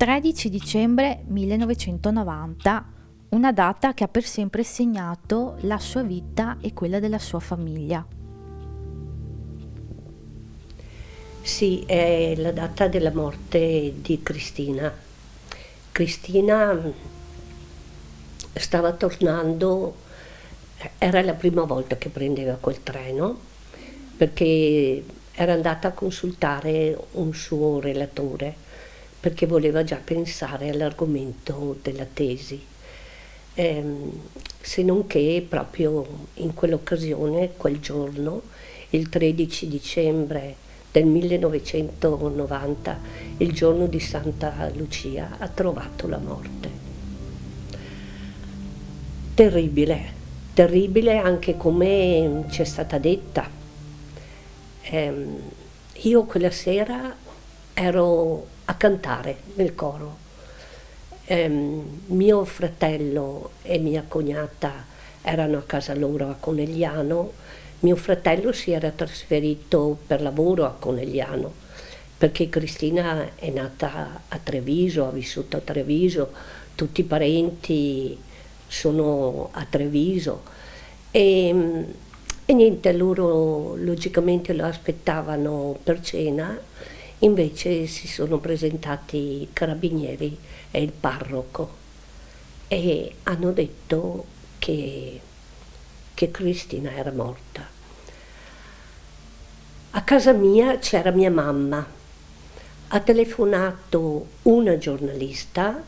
13 dicembre 1990, una data che ha per sempre segnato la sua vita e quella della sua famiglia. Sì, è la data della morte di Cristina. Cristina stava tornando, era la prima volta che prendeva quel treno perché era andata a consultare un suo relatore perché voleva già pensare all'argomento della tesi. Se non che proprio in quell'occasione, quel giorno, il 13 dicembre del 1990, il giorno di Santa Lucia, ha trovato la morte. Terribile, terribile anche come ci è stata detta. Ehm, io quella sera ero a cantare nel coro. Mio fratello e mia cognata erano a casa loro a Conegliano. Mio fratello si era trasferito per lavoro a Conegliano perché Cristina è nata a Treviso, ha vissuto a Treviso, tutti i parenti sono a Treviso e, e niente, loro logicamente lo aspettavano per cena, invece si sono presentati i carabinieri e il parroco e hanno detto che Cristina era morta. A casa mia c'era mia mamma, ha telefonato una giornalista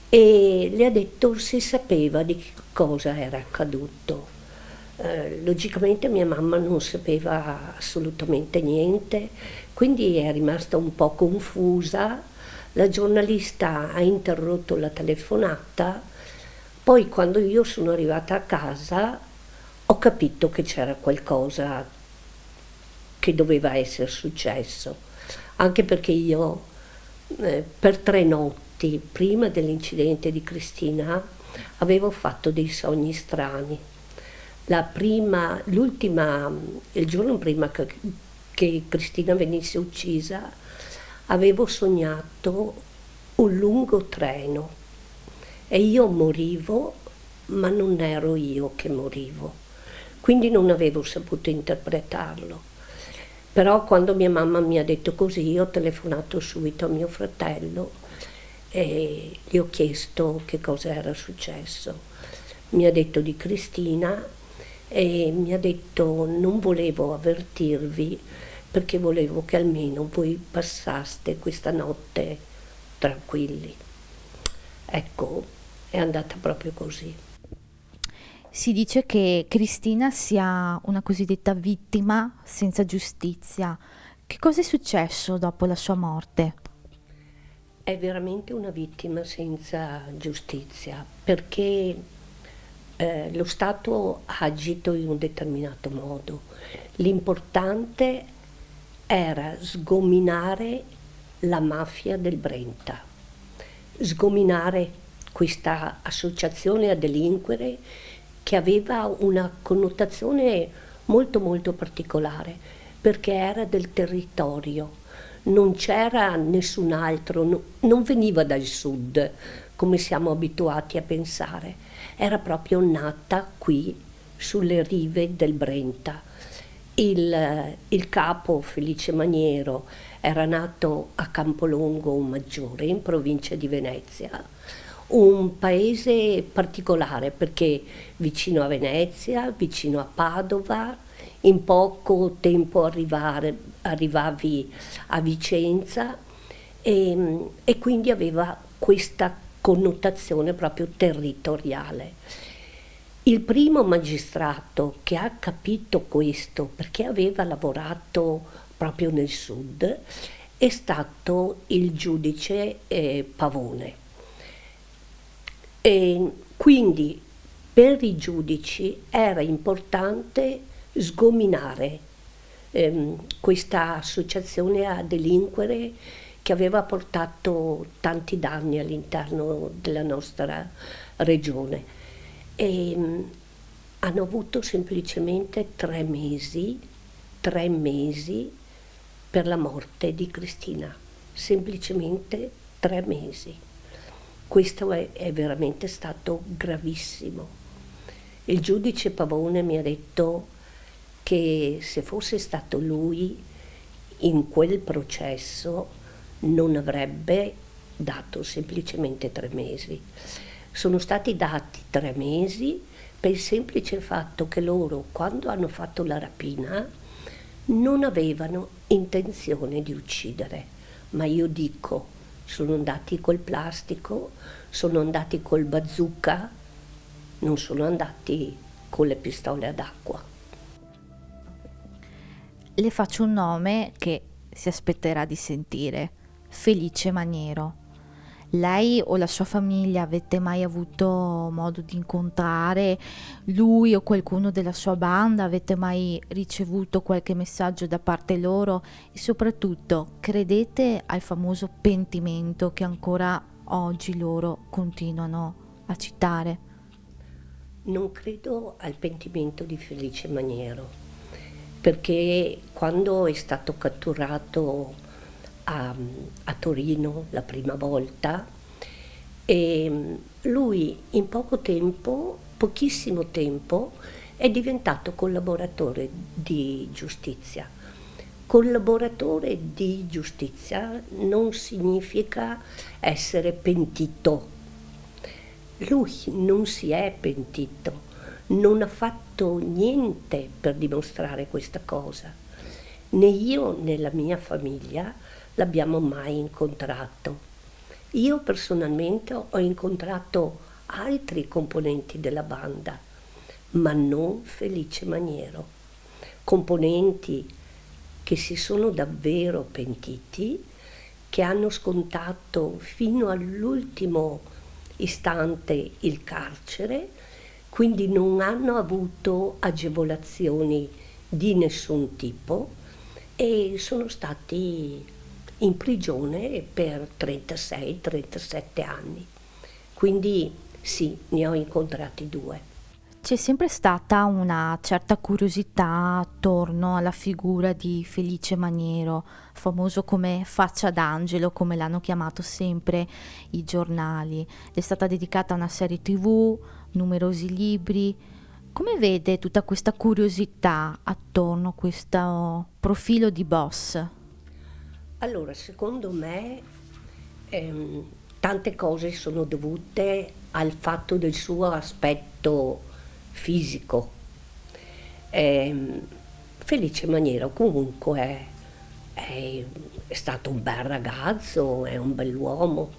e le ha detto se sapeva di che cosa era accaduto. Logicamente mia mamma non sapeva assolutamente niente, quindi è rimasta un po' confusa. La giornalista ha interrotto la telefonata, poi quando io sono arrivata a casa ho capito che c'era qualcosa che doveva essere successo, anche perché io per 3 notti prima dell'incidente di Cristina avevo fatto dei sogni strani. L'ultima, il giorno prima che Cristina venisse uccisa, avevo sognato un lungo treno e io morivo, ma non ero io che morivo, quindi non avevo saputo interpretarlo. Però quando mia mamma mi ha detto così, ho telefonato subito a mio fratello e gli ho chiesto che cosa era successo. Mi ha detto di Cristina e mi ha detto non volevo avvertirvi perché volevo che almeno voi passaste questa notte tranquilli. Ecco, è andata proprio così. Si dice che Cristina sia una cosiddetta vittima senza giustizia. Che cosa è successo dopo la sua morte? È veramente una vittima senza giustizia perché lo Stato ha agito in un determinato modo. L'importante era sgominare la mafia del Brenta, sgominare questa associazione a delinquere che aveva una connotazione molto molto particolare perché era del territorio, non c'era nessun altro, non veniva dal sud come siamo abituati a pensare, era proprio nata qui sulle rive del Brenta. Il capo Felice Maniero era nato a Campolongo Maggiore, in provincia di Venezia, un paese particolare perché vicino a Venezia, vicino a Padova, in poco tempo arrivavi a Vicenza e quindi aveva questa connotazione proprio territoriale. Il primo magistrato che ha capito questo, perché aveva lavorato proprio nel sud, è stato il giudice Pavone. E quindi per i giudici era importante sgominare questa associazione a delinquere che aveva portato tanti danni all'interno della nostra regione. E hanno avuto semplicemente 3 mesi per la morte di Cristina, semplicemente 3 mesi. Questo è veramente stato gravissimo. Il giudice Pavone mi ha detto che se fosse stato lui in quel processo non avrebbe dato semplicemente 3 mesi. Sono stati dati 3 mesi per il semplice fatto che loro, quando hanno fatto la rapina, non avevano intenzione di uccidere. Ma io dico, sono andati col plastico, sono andati col bazooka, non sono andati con le pistole ad acqua. Le faccio un nome che si aspetterà di sentire: Felice Maniero. Lei o la sua famiglia avete mai avuto modo di incontrare lui o qualcuno della sua banda? Avete mai ricevuto qualche messaggio da parte loro? E soprattutto, credete al famoso pentimento che ancora oggi loro continuano a citare? Non credo al pentimento di Felice Maniero, perché quando è stato catturato a Torino la prima volta, lui in poco tempo, pochissimo tempo, è diventato collaboratore di giustizia. Collaboratore di giustizia non significa essere pentito. Lui non si è pentito, non ha fatto niente per dimostrare questa cosa. Né io né la mia famiglia l'abbiamo mai incontrato. Io personalmente ho incontrato altri componenti della banda, ma non Felice Maniero. Componenti che si sono davvero pentiti, che hanno scontato fino all'ultimo istante il carcere, quindi non hanno avuto agevolazioni di nessun tipo e sono stati in prigione per 36-37 anni. Quindi sì, ne ho incontrati 2. C'è sempre stata una certa curiosità attorno alla figura di Felice Maniero, famoso come Faccia d'Angelo, come l'hanno chiamato sempre i giornali. Gli è stata dedicata una serie TV, numerosi libri. Come vede tutta questa curiosità attorno a questo profilo di boss? Allora, secondo me ehm, tante cose sono dovute al fatto del suo aspetto fisico. Ehm, Felice Maniero comunque è stato un bel ragazzo, è un bell'uomo,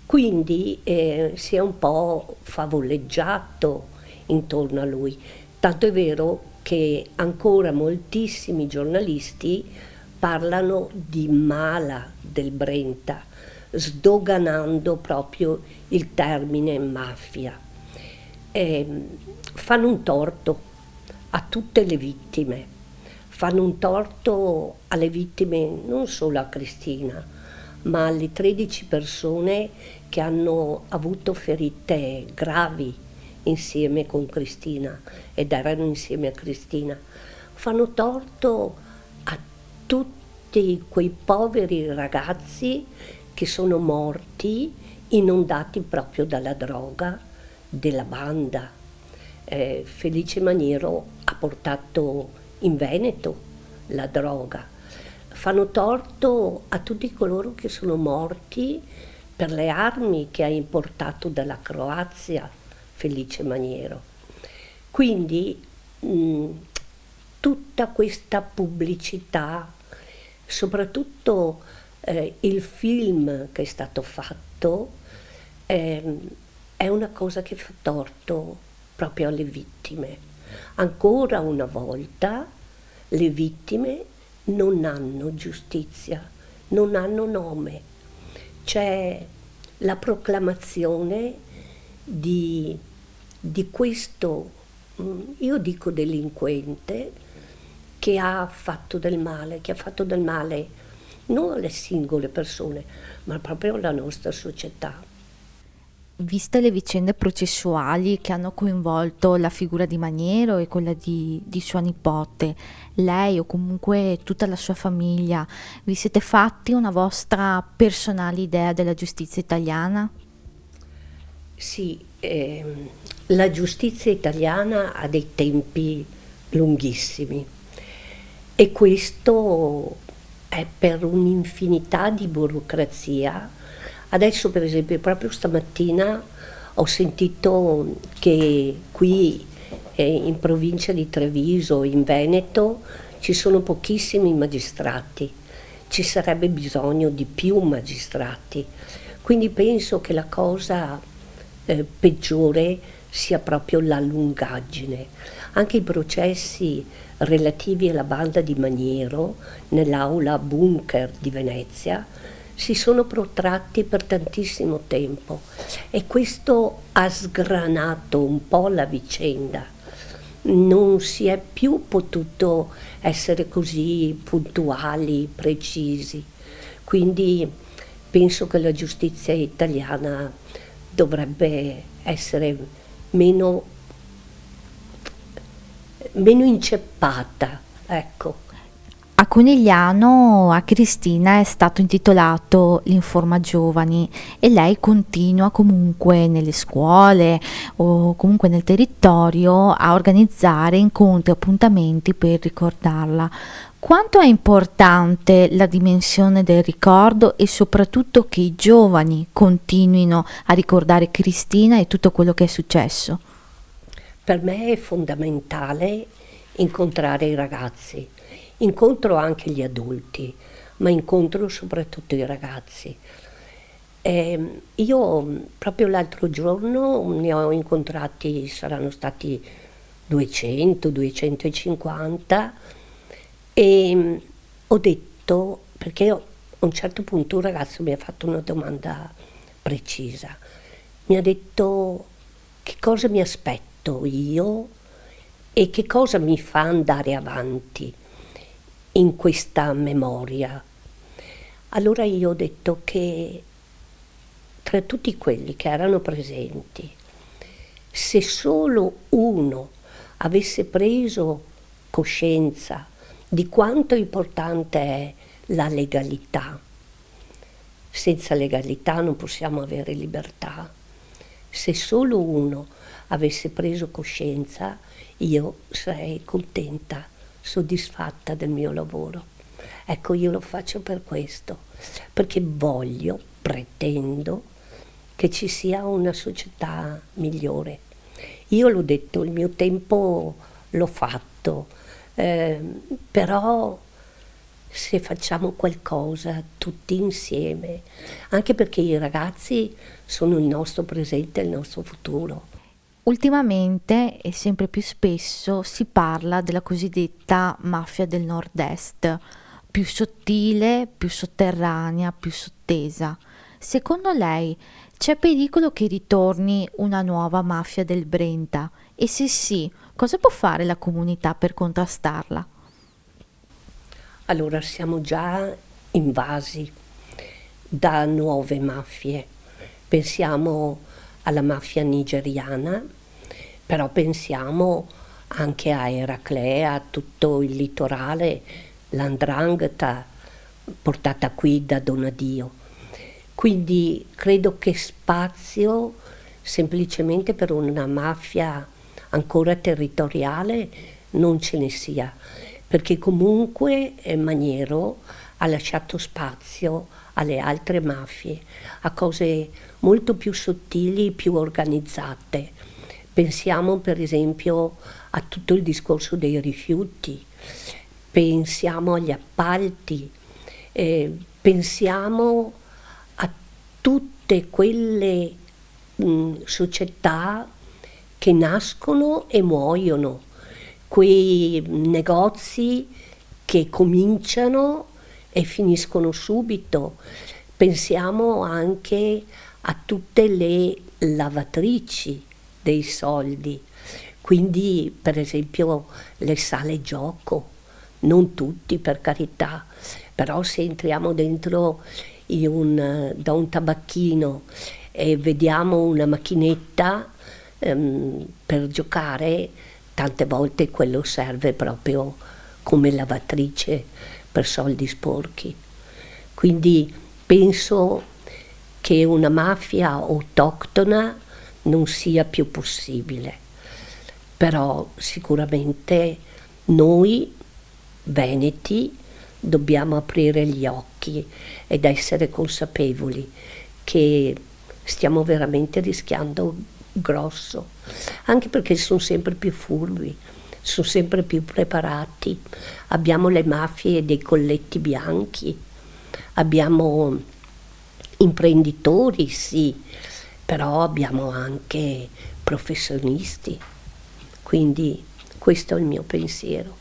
quindi si è un po' favoleggiato intorno a lui. Tanto è vero che ancora moltissimi giornalisti parlano di mala del Brenta, sdoganando proprio il termine mafia. Fanno un torto a tutte le vittime, fanno un torto alle vittime, non solo a Cristina, ma alle 13 persone che hanno avuto ferite gravi insieme con Cristina ed erano insieme a Cristina. Fanno torto a tutti quei poveri ragazzi che sono morti inondati proprio dalla droga della banda. Felice Maniero ha portato in Veneto la droga. Fanno torto a tutti coloro che sono morti per le armi che ha importato dalla Croazia Felice Maniero. Quindi tutta questa pubblicità, soprattutto il film che è stato fatto, è una cosa che fa torto proprio alle vittime. Ancora una volta le vittime non hanno giustizia, non hanno nome. C'è la proclamazione di questo, io dico delinquente, che ha fatto del male, non alle singole persone, ma proprio alla nostra società. viste le vicende processuali che hanno coinvolto la figura di Maniero e quella di sua nipote, lei o comunque tutta la sua famiglia, vi siete fatti una vostra personale idea della giustizia italiana? Sì, la giustizia italiana ha dei tempi lunghissimi e questo è per un'infinità di burocrazia. Adesso, per esempio, proprio stamattina ho sentito che qui in provincia di Treviso, in Veneto, ci sono pochissimi magistrati, ci sarebbe bisogno di più magistrati. Quindi penso che la cosa peggiore sia proprio la lungaggine. Anche i processi relativi alla banda di Maniero nell'aula bunker di Venezia si sono protratti per tantissimo tempo e questo ha sgranato un po' la vicenda. Non si è più potuto essere così puntuali, precisi. Quindi penso che la giustizia italiana dovrebbe essere meno, meno inceppata, ecco. A Conegliano a Cristina è stato intitolato l'Informa Giovani e lei continua comunque nelle scuole o comunque nel territorio a organizzare incontri e appuntamenti per ricordarla. Quanto è importante la dimensione del ricordo e soprattutto che i giovani continuino a ricordare Cristina e tutto quello che è successo? Per me è fondamentale incontrare i ragazzi, incontro anche gli adulti, ma incontro soprattutto i ragazzi. Io proprio l'altro giorno ne ho incontrati, saranno stati 200, 250 e ho detto, perché a un certo punto un ragazzo mi ha fatto una domanda precisa, mi ha detto che cosa mi aspetto io e che cosa mi fa andare avanti in questa memoria. Allora io ho detto che tra tutti quelli che erano presenti, se solo uno avesse preso coscienza di quanto importante è la legalità, senza legalità non possiamo avere libertà, se solo uno avesse preso coscienza, io sarei contenta, soddisfatta del mio lavoro. Ecco, io lo faccio per questo, perché voglio, pretendo che ci sia una società migliore. Io l'ho detto, il mio tempo l'ho fatto, però se facciamo qualcosa tutti insieme, anche perché i ragazzi sono il nostro presente e il nostro futuro. Ultimamente e sempre più spesso si parla della cosiddetta mafia del nord-est, più sottile, più sotterranea, più sottesa. Secondo lei c'è pericolo che ritorni una nuova mafia del Brenta? E se sì, cosa può fare la comunità per contrastarla? Allora siamo già invasi da nuove mafie. Pensiamo alla mafia nigeriana, però pensiamo anche a Eraclea, a tutto il litorale, l''ndrangheta portata qui da Donadio. Quindi credo che spazio semplicemente per una mafia ancora territoriale non ce ne sia, perché comunque Maniero ha lasciato spazio alle altre mafie, a cose molto più sottili, più organizzate. Pensiamo per esempio a tutto il discorso dei rifiuti, pensiamo agli appalti, pensiamo a tutte quelle società che nascono e muoiono, quei negozi che cominciano e finiscono subito. Pensiamo anche a tutte le lavatrici dei soldi, quindi per esempio le sale gioco, non tutti per carità, però se entriamo dentro da un tabacchino e vediamo una macchinetta per giocare, tante volte quello serve proprio come lavatrice per soldi sporchi. Quindi penso che una mafia autoctona non sia più possibile, però sicuramente noi veneti dobbiamo aprire gli occhi ed essere consapevoli che stiamo veramente rischiando grosso, anche perché sono sempre più furbi, sono sempre più preparati. Abbiamo le mafie dei colletti bianchi, abbiamo imprenditori, sì, però abbiamo anche professionisti. Quindi questo è il mio pensiero.